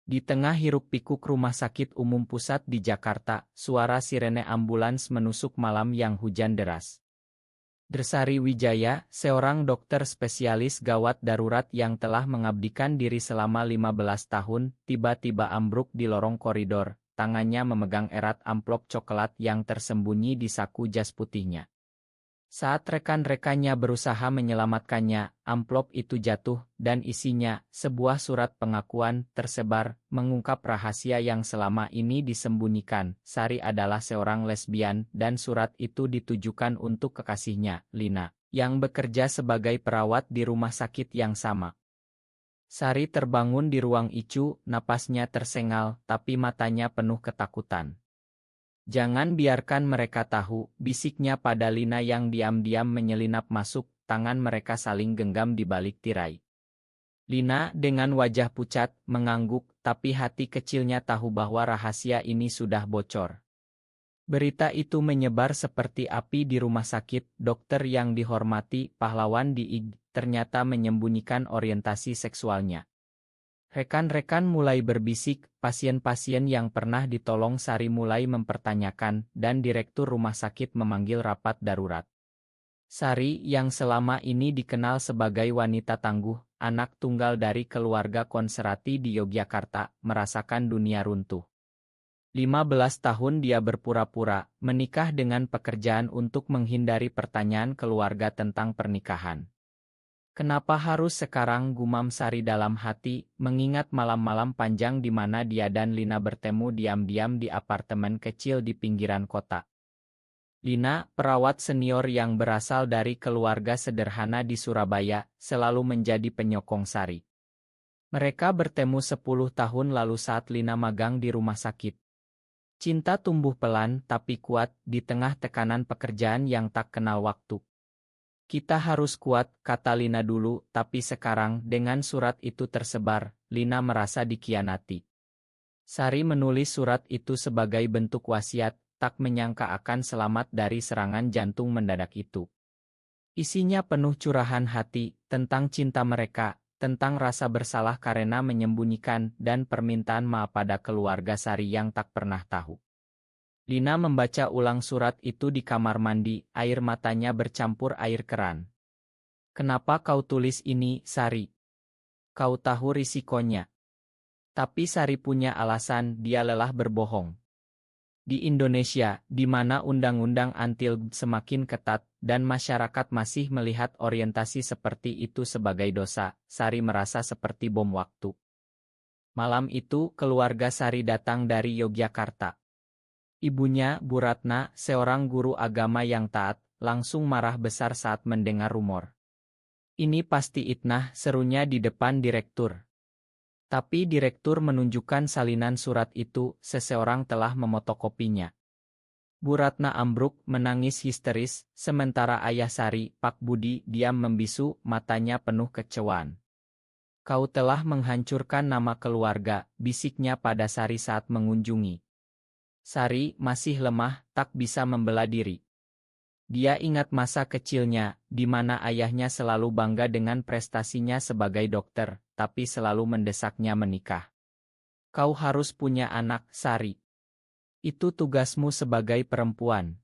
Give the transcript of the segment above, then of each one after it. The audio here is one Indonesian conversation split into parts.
Di tengah hiruk-pikuk rumah sakit umum pusat di Jakarta, suara sirene ambulans menusuk malam yang hujan deras. Drsari Wijaya, seorang dokter spesialis gawat darurat yang telah mengabdikan diri selama 15 tahun, tiba-tiba ambruk di lorong koridor, tangannya memegang erat amplop coklat yang tersembunyi di saku jas putihnya. Saat rekan-rekannya berusaha menyelamatkannya, amplop itu jatuh, dan isinya, sebuah surat pengakuan, tersebar, mengungkap rahasia yang selama ini disembunyikan. Sari adalah seorang lesbian, dan surat itu ditujukan untuk kekasihnya, Lina, yang bekerja sebagai perawat di rumah sakit yang sama. Sari terbangun di ruang ICU, napasnya tersengal, tapi matanya penuh ketakutan. "Jangan biarkan mereka tahu," bisiknya pada Lina yang diam-diam menyelinap masuk, tangan mereka saling genggam di balik tirai. Lina, dengan wajah pucat, mengangguk, tapi hati kecilnya tahu bahwa rahasia ini sudah bocor. Berita itu menyebar seperti api di rumah sakit. Dokter yang dihormati, pahlawan di IG, ternyata menyembunyikan orientasi seksualnya. Rekan-rekan mulai berbisik, pasien-pasien yang pernah ditolong Sari mulai mempertanyakan, dan direktur rumah sakit memanggil rapat darurat. Sari, yang selama ini dikenal sebagai wanita tangguh, anak tunggal dari keluarga konserati di Yogyakarta, merasakan dunia runtuh. 15 tahun dia berpura-pura menikah dengan pekerjaan untuk menghindari pertanyaan keluarga tentang pernikahan. Kenapa harus sekarang, gumam Sari dalam hati, mengingat malam-malam panjang di mana dia dan Lina bertemu diam-diam di apartemen kecil di pinggiran kota. Lina, perawat senior yang berasal dari keluarga sederhana di Surabaya, selalu menjadi penyokong Sari. Mereka bertemu 10 tahun lalu saat Lina magang di rumah sakit. Cinta tumbuh pelan tapi kuat di tengah tekanan pekerjaan yang tak kenal waktu. "Kita harus kuat," kata Lina dulu, tapi sekarang, dengan surat itu tersebar, Lina merasa dikhianati. Sari menulis surat itu sebagai bentuk wasiat, tak menyangka akan selamat dari serangan jantung mendadak itu. Isinya penuh curahan hati, tentang cinta mereka, tentang rasa bersalah karena menyembunyikan, dan permintaan maaf pada keluarga Sari yang tak pernah tahu. Lina membaca ulang surat itu di kamar mandi, air matanya bercampur air keran. "Kenapa kau tulis ini, Sari? Kau tahu risikonya." Tapi Sari punya alasan, dia lelah berbohong. Di Indonesia, di mana undang-undang anti-LGBT semakin ketat, dan masyarakat masih melihat orientasi seperti itu sebagai dosa, Sari merasa seperti bom waktu. Malam itu, keluarga Sari datang dari Yogyakarta. Ibunya, Bu Ratna, seorang guru agama yang taat, langsung marah besar saat mendengar rumor. "Ini pasti itnah," serunya di depan direktur. Tapi direktur menunjukkan salinan surat itu, seseorang telah memotokopinya. Bu Ratna ambruk, menangis histeris, sementara ayah Sari, Pak Budi, diam membisu, matanya penuh kecewaan. "Kau telah menghancurkan nama keluarga," bisiknya pada Sari saat mengunjungi. Sari masih lemah, tak bisa membela diri. Dia ingat masa kecilnya, di mana ayahnya selalu bangga dengan prestasinya sebagai dokter, tapi selalu mendesaknya menikah. "Kau harus punya anak, Sari. Itu tugasmu sebagai perempuan."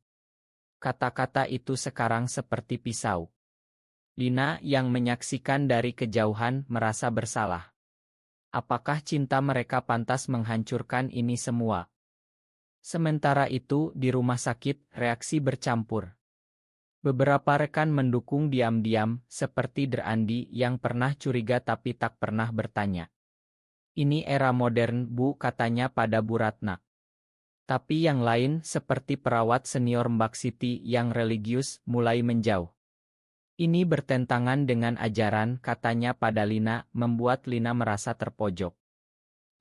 Kata-kata itu sekarang seperti pisau. Lina, yang menyaksikan dari kejauhan, merasa bersalah. Apakah cinta mereka pantas menghancurkan ini semua? Sementara itu, di rumah sakit, reaksi bercampur. Beberapa rekan mendukung diam-diam, seperti Drandi yang pernah curiga tapi tak pernah bertanya. "Ini era modern, Bu," katanya pada Bu Ratna. Tapi yang lain, seperti perawat senior Mbak Siti yang religius, mulai menjauh. "Ini bertentangan dengan ajaran," katanya pada Lina, membuat Lina merasa terpojok.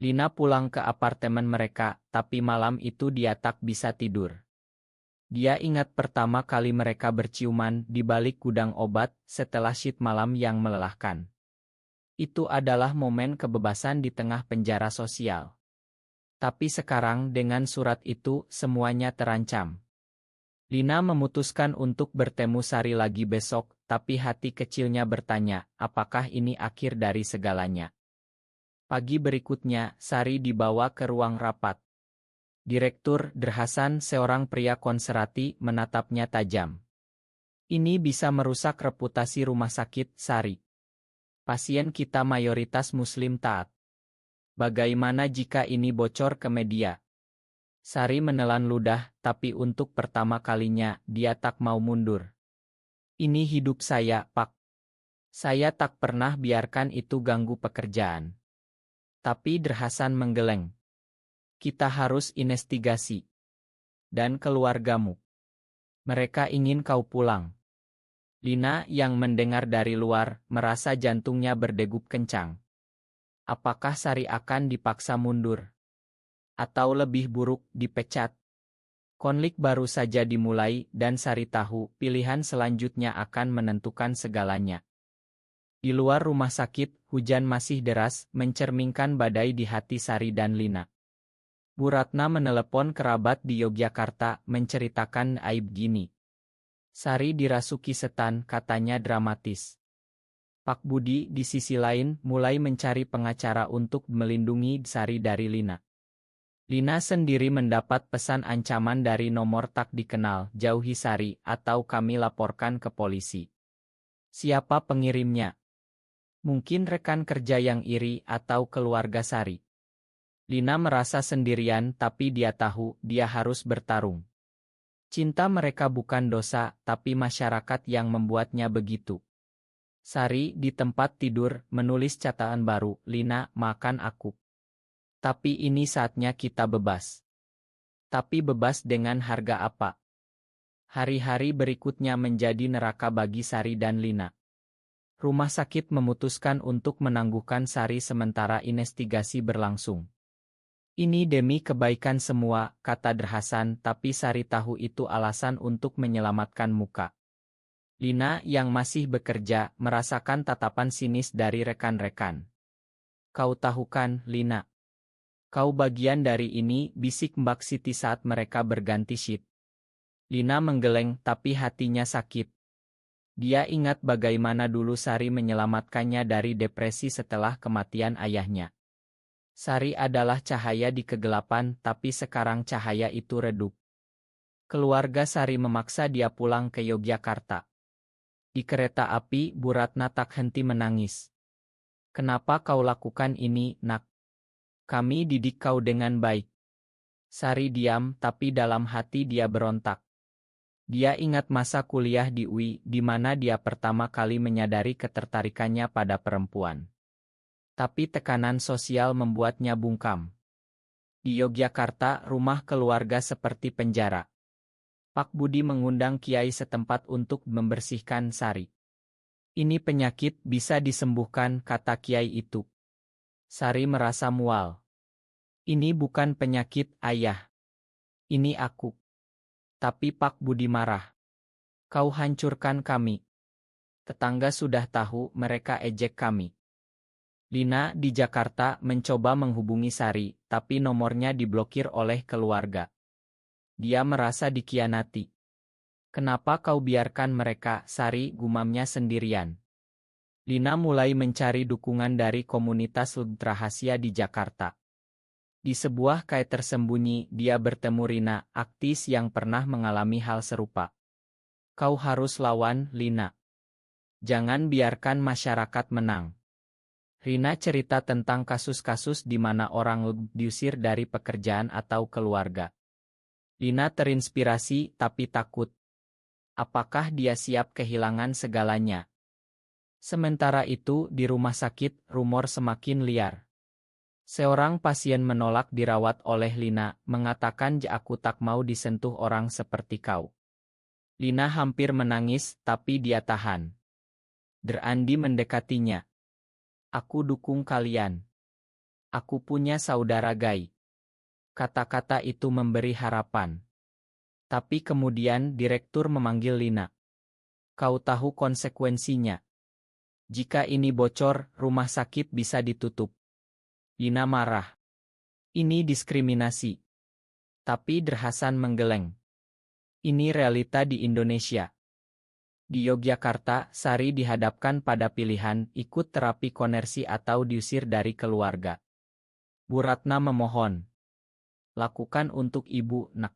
Lina pulang ke apartemen mereka, tapi malam itu dia tak bisa tidur. Dia ingat pertama kali mereka berciuman di balik gudang obat setelah shift malam yang melelahkan. Itu adalah momen kebebasan di tengah penjara sosial. Tapi sekarang dengan surat itu, semuanya terancam. Lina memutuskan untuk bertemu Sari lagi besok, tapi hati kecilnya bertanya, apakah ini akhir dari segalanya? Pagi berikutnya, Sari dibawa ke ruang rapat. Direktur Derhasan, seorang pria konservatif, menatapnya tajam. Ini bisa merusak reputasi rumah sakit, Sari. Pasien kita mayoritas Muslim taat. Bagaimana jika ini bocor ke media? Sari menelan ludah, tapi untuk pertama kalinya, dia tak mau mundur. Ini hidup saya, Pak. Saya tak pernah biarkan itu ganggu pekerjaan. Tapi Derhasan menggeleng. Kita harus investigasi. Dan keluargamu. Mereka ingin kau pulang. Lina yang mendengar dari luar, merasa jantungnya berdegup kencang. Apakah Sari akan dipaksa mundur? Atau lebih buruk, dipecat? Konflik baru saja dimulai dan Sari tahu pilihan selanjutnya akan menentukan segalanya. Di luar rumah sakit, hujan masih deras, mencerminkan badai di hati Sari dan Lina. Bu Ratna menelepon kerabat di Yogyakarta, menceritakan aib gini. Sari dirasuki setan, katanya dramatis. Pak Budi di sisi lain mulai mencari pengacara untuk melindungi Sari dari Lina. Lina sendiri mendapat pesan ancaman dari nomor tak dikenal, jauhi Sari atau kami laporkan ke polisi. Siapa pengirimnya? Mungkin rekan kerja yang iri atau keluarga Sari. Lina merasa sendirian tapi dia tahu dia harus bertarung. Cinta mereka bukan dosa, tapi masyarakat yang membuatnya begitu. Sari di tempat tidur menulis catatan baru, Lina, makan aku. Tapi ini saatnya kita bebas. Tapi bebas dengan harga apa? Hari-hari berikutnya menjadi neraka bagi Sari dan Lina. Rumah sakit memutuskan untuk menangguhkan Sari sementara investigasi berlangsung. Ini demi kebaikan semua, kata Derhasan, tapi Sari tahu itu alasan untuk menyelamatkan muka. Lina yang masih bekerja merasakan tatapan sinis dari rekan-rekan. Kau tahu kan, Lina? Kau bagian dari ini, bisik Mbak Siti saat mereka berganti shift. Lina menggeleng tapi hatinya sakit. Dia ingat bagaimana dulu Sari menyelamatkannya dari depresi setelah kematian ayahnya. Sari adalah cahaya di kegelapan, tapi sekarang cahaya itu redup. Keluarga Sari memaksa dia pulang ke Yogyakarta. Di kereta api, Bu Ratna tak henti menangis. Kenapa kau lakukan ini, nak? Kami didik kau dengan baik. Sari diam, tapi dalam hati dia berontak. Dia ingat masa kuliah di UI, di mana dia pertama kali menyadari ketertarikannya pada perempuan. Tapi tekanan sosial membuatnya bungkam. Di Yogyakarta, rumah keluarga seperti penjara. Pak Budi mengundang kiai setempat untuk membersihkan Sari. Ini penyakit bisa disembuhkan, kata kiai itu. Sari merasa mual. Ini bukan penyakit, ayah. Ini aku. Tapi Pak Budi marah. Kau hancurkan kami. Tetangga sudah tahu, mereka ejek kami. Lina di Jakarta mencoba menghubungi Sari, tapi nomornya diblokir oleh keluarga. Dia merasa dikhianati. Kenapa kau biarkan mereka, Sari, gumamnya sendirian. Lina mulai mencari dukungan dari komunitas rahasia di Jakarta. Di sebuah kait tersembunyi, dia bertemu Rina, aktis yang pernah mengalami hal serupa. Kau harus lawan, Lina. Jangan biarkan masyarakat menang. Rina cerita tentang kasus-kasus di mana orang diusir dari pekerjaan atau keluarga. Lina terinspirasi tapi takut. Apakah dia siap kehilangan segalanya? Sementara itu, di rumah sakit, rumor semakin liar. Seorang pasien menolak dirawat oleh Lina, mengatakan aku tak mau disentuh orang seperti kau. Lina hampir menangis, tapi dia tahan. Derandi mendekatinya. Aku dukung kalian. Aku punya saudara gay. Kata-kata itu memberi harapan. Tapi kemudian direktur memanggil Lina. Kau tahu konsekuensinya. Jika ini bocor, rumah sakit bisa ditutup. Lina marah. Ini diskriminasi. Tapi Derhasan menggeleng. Ini realita di Indonesia. Di Yogyakarta, Sari dihadapkan pada pilihan ikut terapi konversi atau diusir dari keluarga. Bu Ratna memohon, lakukan untuk ibu, nak.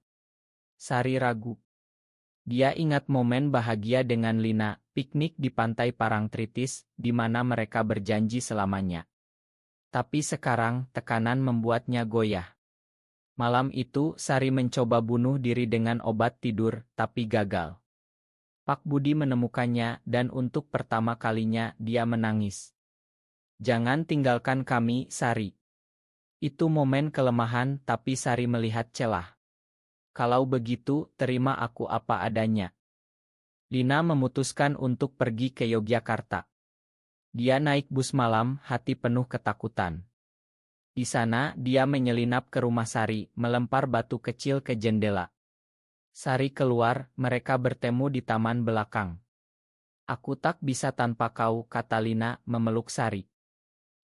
Sari ragu. Dia ingat momen bahagia dengan Lina, piknik di pantai Parangtritis, di mana mereka berjanji selamanya. Tapi sekarang, tekanan membuatnya goyah. Malam itu, Sari mencoba bunuh diri dengan obat tidur, tapi gagal. Pak Budi menemukannya, dan untuk pertama kalinya, dia menangis. Jangan tinggalkan kami, Sari. Itu momen kelemahan, tapi Sari melihat celah. Kalau begitu, terima aku apa adanya. Lina memutuskan untuk pergi ke Yogyakarta. Dia naik bus malam, hati penuh ketakutan. Di sana, dia menyelinap ke rumah Sari, melempar batu kecil ke jendela. Sari keluar, mereka bertemu di taman belakang. Aku tak bisa tanpa kau, kata Lina, memeluk Sari.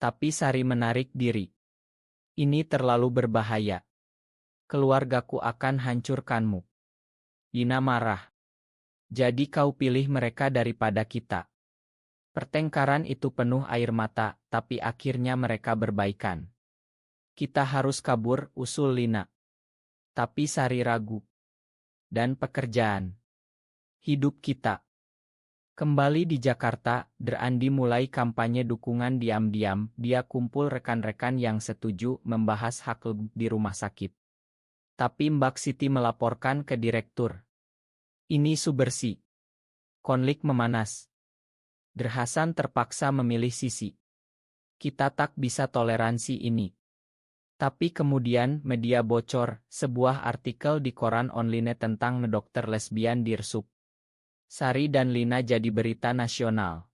Tapi Sari menarik diri. Ini terlalu berbahaya. Keluargaku akan hancurkanmu. Lina marah. Jadi kau pilih mereka daripada kita. Pertengkaran itu penuh air mata, tapi akhirnya mereka berbaikan. Kita harus kabur, usul Lina. Tapi Sari ragu. Dan pekerjaan. Hidup kita. Kembali di Jakarta, Andi mulai kampanye dukungan diam-diam. Dia kumpul rekan-rekan yang setuju membahas hak di rumah sakit. Tapi Mbak Siti melaporkan ke direktur. Ini subversi. Konflik memanas. Hasan terpaksa memilih sisi. Kita tak bisa toleransi ini. Tapi kemudian media bocor, sebuah artikel di koran online tentang dokter lesbian diresep. Sari dan Lina jadi berita nasional.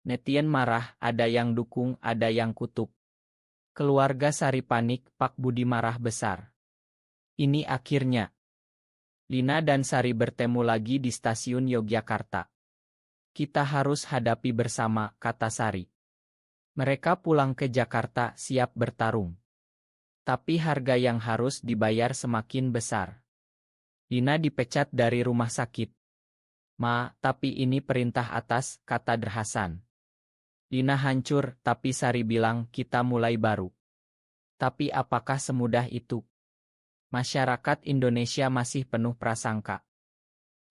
Netizen marah, ada yang dukung, ada yang kutuk. Keluarga Sari panik, Pak Budi marah besar. Ini akhirnya. Lina dan Sari bertemu lagi di stasiun Yogyakarta. Kita harus hadapi bersama, kata Sari. Mereka pulang ke Jakarta, siap bertarung. Tapi harga yang harus dibayar semakin besar. Lina dipecat dari rumah sakit. Tapi ini perintah atas, kata Hasan. Lina hancur, tapi Sari bilang kita mulai baru. Tapi apakah semudah itu? Masyarakat Indonesia masih penuh prasangka.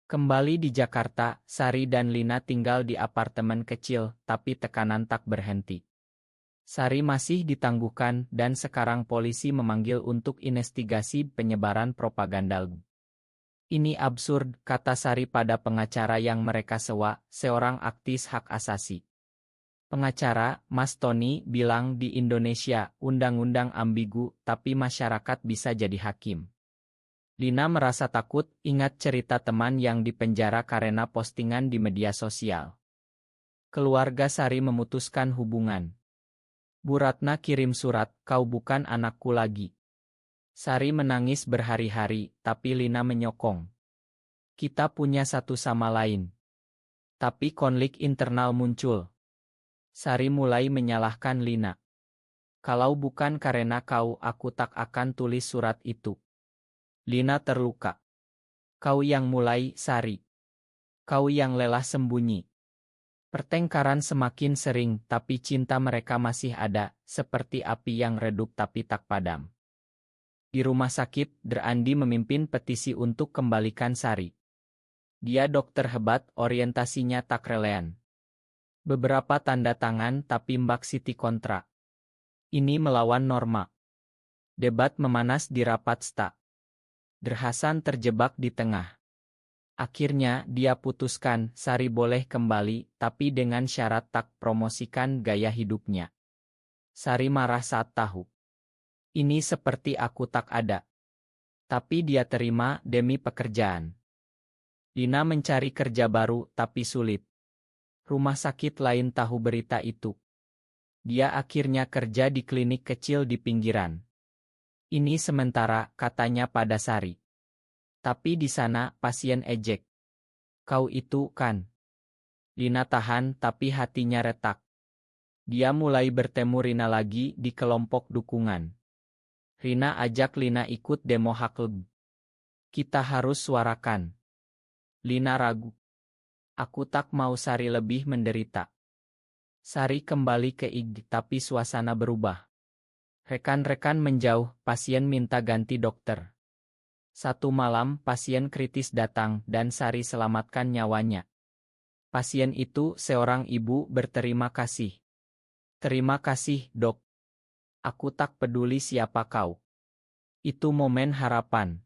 Kembali di Jakarta, Sari dan Lina tinggal di apartemen kecil, tapi tekanan tak berhenti. Sari masih ditangguhkan dan sekarang polisi memanggil untuk investigasi penyebaran propaganda. Ini absurd, kata Sari pada pengacara yang mereka sewa, seorang aktivis hak asasi. Pengacara, Mas Tony, bilang di Indonesia, undang-undang ambigu, tapi masyarakat bisa jadi hakim. Lina merasa takut, ingat cerita teman yang dipenjara karena postingan di media sosial. Keluarga Sari memutuskan hubungan. Bu Ratna kirim surat, kau bukan anakku lagi. Sari menangis berhari-hari, tapi Lina menyokong. Kita punya satu sama lain. Tapi konflik internal muncul. Sari mulai menyalahkan Lina. Kalau bukan karena kau, aku tak akan tulis surat itu. Lina terluka. Kau yang mulai, Sari. Kau yang lelah sembunyi. Pertengkaran semakin sering, tapi cinta mereka masih ada, seperti api yang redup tapi tak padam. Di rumah sakit, Andi memimpin petisi untuk kembalikan Sari. Dia dokter hebat, orientasinya tak relevan. Beberapa tanda tangan tapi Mbak Siti kontra. Ini melawan norma. Debat memanas di rapat sta. Hasan terjebak di tengah. Akhirnya, dia putuskan, Sari boleh kembali, tapi dengan syarat tak promosikan gaya hidupnya. Sari marah saat tahu. Ini seperti aku tak ada. Tapi dia terima demi pekerjaan. Lina mencari kerja baru, tapi sulit. Rumah sakit lain tahu berita itu. Dia akhirnya kerja di klinik kecil di pinggiran. Ini sementara, katanya pada Sari. Tapi di sana, pasien ejek. Kau itu kan? Lina tahan, tapi hatinya retak. Dia mulai bertemu Rina lagi di kelompok dukungan. Rina ajak Lina ikut demo hak. Kita harus suarakan. Lina ragu. Aku tak mau Sari lebih menderita. Sari kembali ke IG, tapi suasana berubah. Rekan-rekan menjauh, pasien minta ganti dokter. Satu malam, pasien kritis datang dan Sari selamatkan nyawanya. Pasien itu seorang ibu berterima kasih. Terima kasih, dok. Aku tak peduli siapa kau. Itu momen harapan.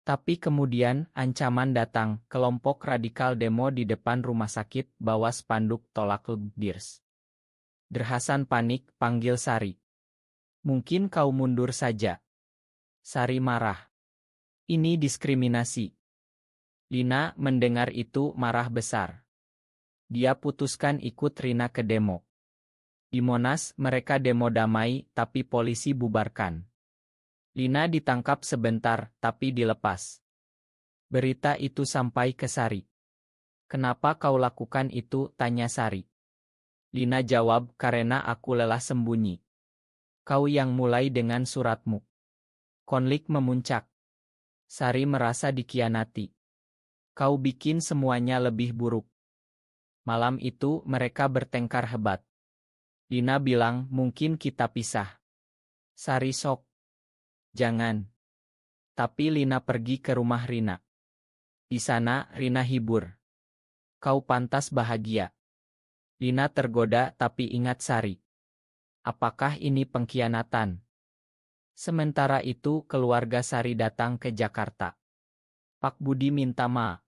Tapi kemudian, ancaman datang, kelompok radikal demo di depan rumah sakit, bawa spanduk tolak Dirs. Derhasan panik, panggil Sari. Mungkin kau mundur saja. Sari marah. Ini diskriminasi. Lina mendengar itu marah besar. Dia putuskan ikut Rina ke demo. Di Monas, mereka demo damai, tapi polisi bubarkan. Lina ditangkap sebentar, tapi dilepas. Berita itu sampai ke Sari. Kenapa kau lakukan itu? Tanya Sari. Lina jawab, karena aku lelah sembunyi. Kau yang mulai dengan suratmu. Konflik memuncak. Sari merasa dikhianati. Kau bikin semuanya lebih buruk. Malam itu mereka bertengkar hebat. Lina bilang, mungkin kita pisah. Sari sok. Jangan. Tapi Lina pergi ke rumah Rina. Di sana, Rina hibur. Kau pantas bahagia. Lina tergoda tapi ingat Sari. Apakah ini pengkhianatan? Sementara itu, keluarga Sari datang ke Jakarta. Pak Budi minta maaf.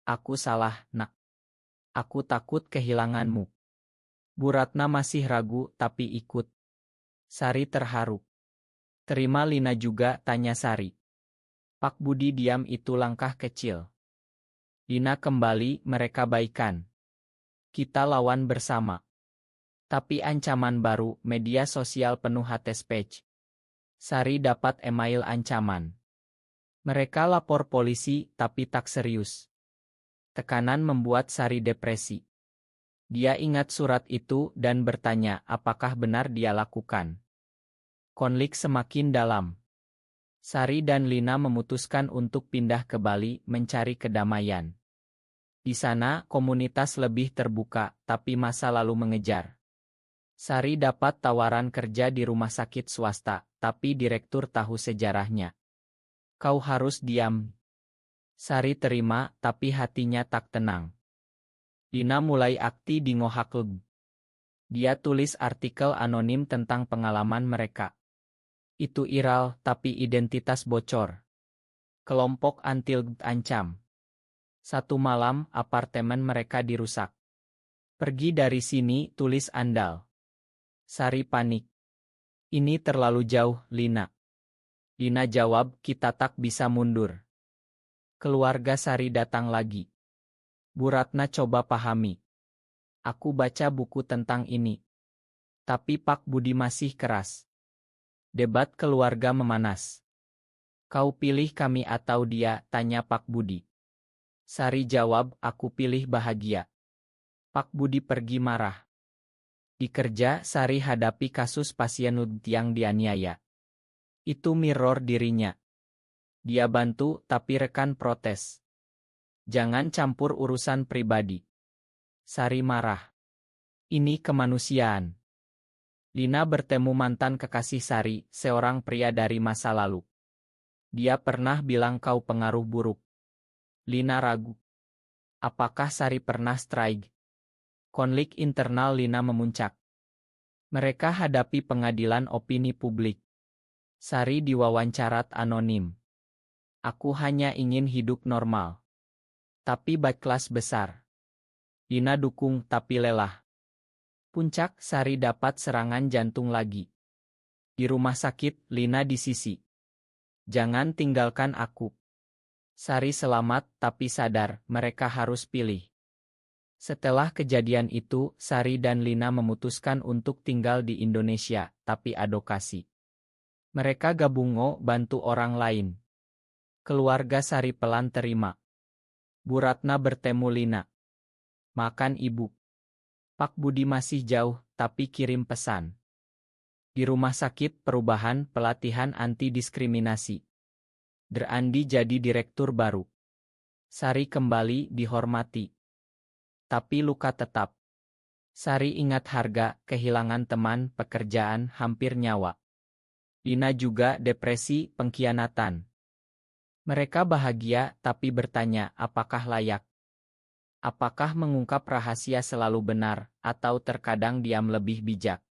Aku salah, nak. Aku takut kehilanganmu. Bu Ratna masih ragu tapi ikut. Sari terharu. Terima Lina juga, tanya Sari. Pak Budi diam, itu langkah kecil. Lina kembali, mereka baikan. Kita lawan bersama. Tapi ancaman baru, media sosial penuh hate speech. Sari dapat email ancaman. Mereka lapor polisi, tapi tak serius. Tekanan membuat Sari depresi. Dia ingat surat itu dan bertanya apakah benar dia lakukan. Konflik semakin dalam. Sari dan Lina memutuskan untuk pindah ke Bali mencari kedamaian. Di sana, komunitas lebih terbuka, tapi masa lalu mengejar. Sari dapat tawaran kerja di rumah sakit swasta, tapi direktur tahu sejarahnya. Kau harus diam. Sari terima, tapi hatinya tak tenang. Lina mulai aktif di Ngohaklub. Dia tulis artikel anonim tentang pengalaman mereka. Itu viral, tapi identitas bocor. Kelompok anti-LGBT ancam. Satu malam, apartemen mereka dirusak. Pergi dari sini, tulis andal. Sari panik. Ini terlalu jauh, Lina. Lina jawab, kita tak bisa mundur. Keluarga Sari datang lagi. Bu Ratna coba pahami. Aku baca buku tentang ini. Tapi Pak Budi masih keras. Debat keluarga memanas. Kau pilih kami atau dia, tanya Pak Budi. Sari jawab, aku pilih bahagia. Pak Budi pergi marah. Di kerja, Sari hadapi kasus pasien yang dianiaya. Itu mirror dirinya. Dia bantu, tapi rekan protes. Jangan campur urusan pribadi. Sari marah. Ini kemanusiaan. Lina bertemu mantan kekasih Sari, seorang pria dari masa lalu. Dia pernah bilang kau pengaruh buruk. Lina ragu. Apakah Sari pernah strike? Konflik internal Lina memuncak. Mereka hadapi pengadilan opini publik. Sari diwawancara anonim. Aku hanya ingin hidup normal. Tapi backlash besar. Lina dukung tapi lelah. Puncak, Sari dapat serangan jantung lagi. Di rumah sakit, Lina di sisi. Jangan tinggalkan aku. Sari selamat tapi sadar, mereka harus pilih. Setelah kejadian itu, Sari dan Lina memutuskan untuk tinggal di Indonesia, tapi advokasi. Mereka gabungo bantu orang lain. Keluarga Sari pelan terima. Bu Ratna bertemu Lina. Makan ibu. Pak Budi masih jauh, tapi kirim pesan. Di rumah sakit perubahan pelatihan anti-diskriminasi. Andi jadi direktur baru. Sari kembali dihormati. tapi luka tetap. Sari ingat harga, kehilangan teman, pekerjaan, hampir nyawa. Lina juga depresi, pengkhianatan. Mereka bahagia, tapi bertanya, apakah layak? Apakah mengungkap rahasia selalu benar, atau terkadang diam lebih bijak?